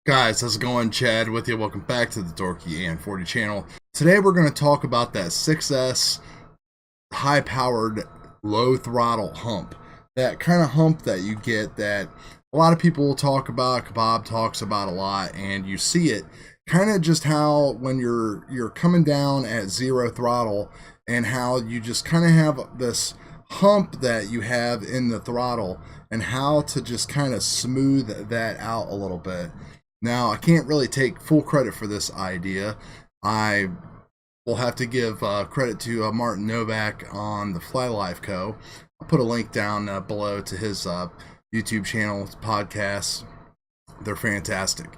Guys, how's it going? Chad with you. Welcome back to the Dorky and 40 channel. Today we're going to talk about that 6S high-powered low throttle hump. That kind of hump that you get that a lot of people will talk about, Bob talks about a lot, and you see it kind of just how when you're coming down at zero throttle and how you just kind of have this hump that you have in the throttle and how to just kind of smooth that out a little bit. Now, I can't really take full credit for this idea. I will have to give credit to Martin Novak on the FLYLIFECO. I'll put a link down below to his YouTube channel, his podcasts. They're fantastic.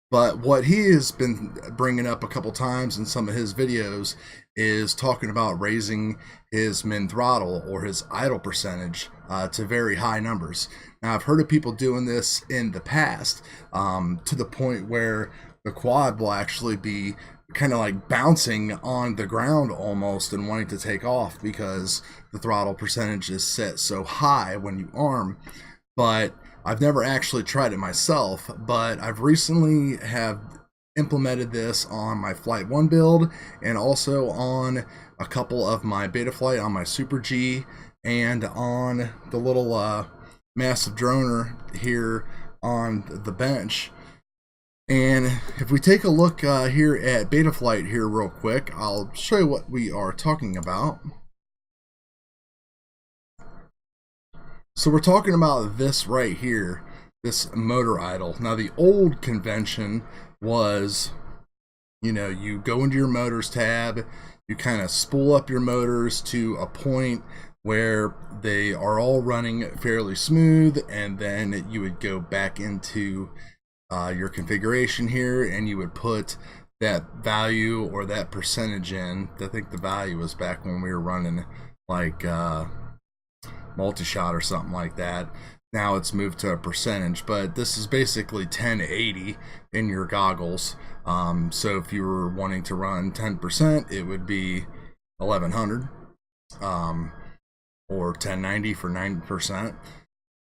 But what he has been bringing up a couple times in some of his videos is talking about raising his min throttle or his idle percentage to very high numbers. Now, I've heard of people doing this in the past to the point where the quad will actually be kind of like bouncing on the ground almost and wanting to take off because the throttle percentage is set so high when you arm. But I've never actually tried it myself, but I've recently have implemented this on my Flight 1 build and also on a couple of my Betaflight on my Super G and on the little massive droner here on the bench. And if we take a look here at Betaflight here real quick, I'll show you what we are talking about. So we're talking about this right here, this motor idle. Now the old convention was, you go into your motors tab, you kind of spool up your motors to a point where they are all running fairly smooth, and then you would go back into your configuration here and you would put that value or that percentage in. I think the value was back when we were running like multi-shot or something like that. Now it's moved to a percentage, but this is basically 1080 in your goggles. So if you were wanting to run 10%, it would be 1100 or 1090 for 9%.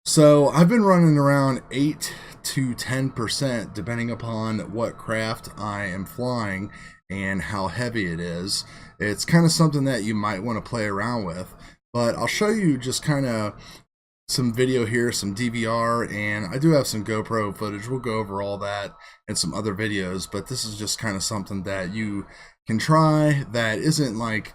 So I've been running around 8 to 10% depending upon what craft I am flying and how heavy it is. It's kind of something that you might want to play around with. But I'll show you just kind of some video here, some DVR, and I do have some GoPro footage. We'll go over all that and some other videos, but this is just kind of something that you can try that isn't like,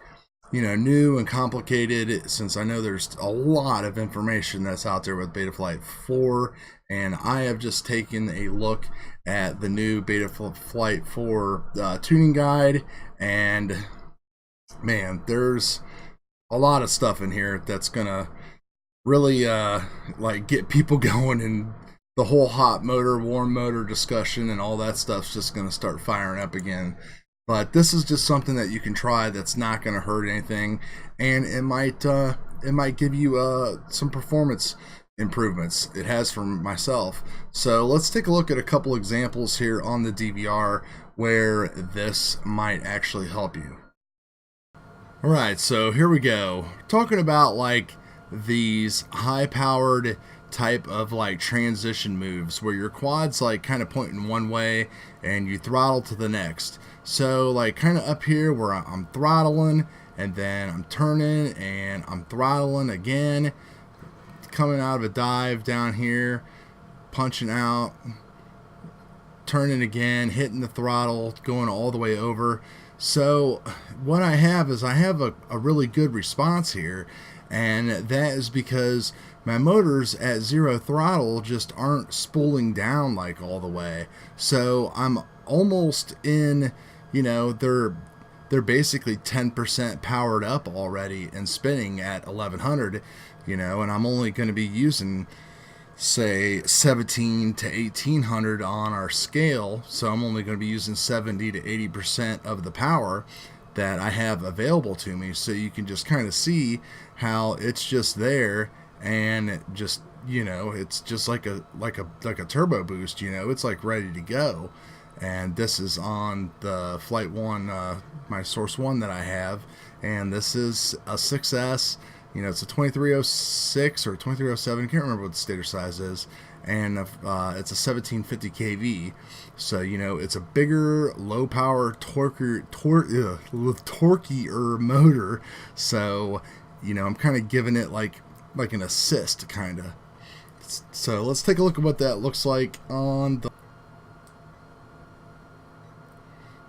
new and complicated, since I know there's a lot of information that's out there with Betaflight 4, and I have just taken a look at the new Betaflight 4 tuning guide, and man, there's a lot of stuff in here that's gonna really like get people going, and the whole hot motor, warm motor discussion and all that stuff's just gonna start firing up again. But this is just something that you can try that's not gonna hurt anything, and it might give you some performance improvements. It has for myself. So let's take a look at a couple examples here on the DVR where this might actually help you. Alright, so here we go. Talking about like these high-powered type of like transition moves where your quad's like kind of pointing one way and you throttle to the next. So like kind of up here where I'm throttling and then I'm turning and I'm throttling again, coming out of a dive down here, punching out, turning again, hitting the throttle, going all the way over. So what I have is a really good response here, and that is because my motors at zero throttle just aren't spooling down like all the way. So I'm almost in, they're basically 10% powered up already and spinning at 1100, and I'm only going to be using say 17 to 1800 on our scale, so I'm only going to be using 70 to 80% of the power that I have available to me. So you can just kind of see how it's just there, and just it's just like a turbo boost. It's like ready to go. And this is on the Flight 1, my Source 1 that I have, and this is a 6S. It's a 2306 or 2307, can't remember what the stator size is, and it's a 1750 kV. So, you know, it's a bigger, low power, torqueier motor. So, you know, I'm kind of giving it like an assist, kind of. So let's take a look at what that looks like on the...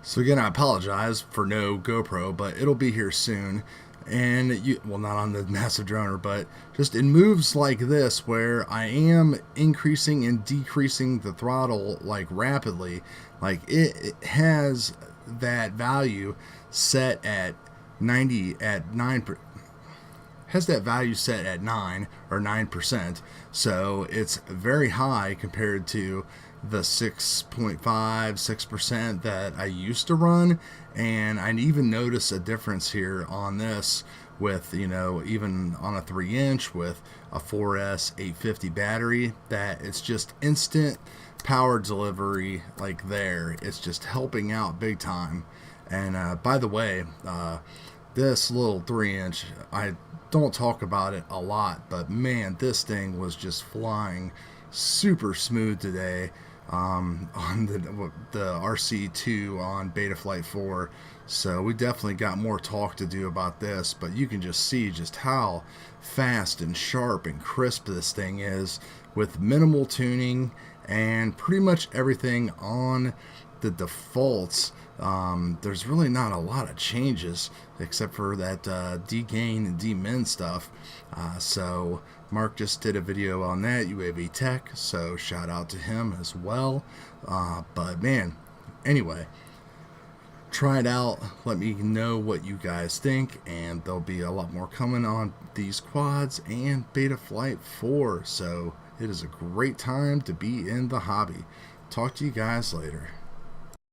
So again, I apologize for no GoPro, but it'll be here soon. And well, not on the massive droner, but just in moves like this where I am increasing and decreasing the throttle like rapidly, like it has that value set at 9 has that value set at 9 or 9%. So it's very high compared to the 6.5-6% that I used to run. And I even notice a difference here on this with, you know, even on a 3-inch with a 4S 850 battery, that it's just instant power delivery. Like there, it's just helping out big time. And by the way, this little 3-inch, I don't talk about it a lot, but man, this thing was just flying super smooth today on the RC2 on Betaflight 4. So we definitely got more talk to do about this, but you can just see just how fast and sharp and crisp this thing is with minimal tuning and pretty much everything on the defaults. There's really not a lot of changes except for that degain and demin stuff. So Mark just did a video on that, UAV Tech, so shout out to him as well. But man, anyway, try it out, let me know what you guys think, and there'll be a lot more coming on these quads and Betaflight 4. So it is a great time to be in the hobby. Talk to you guys later.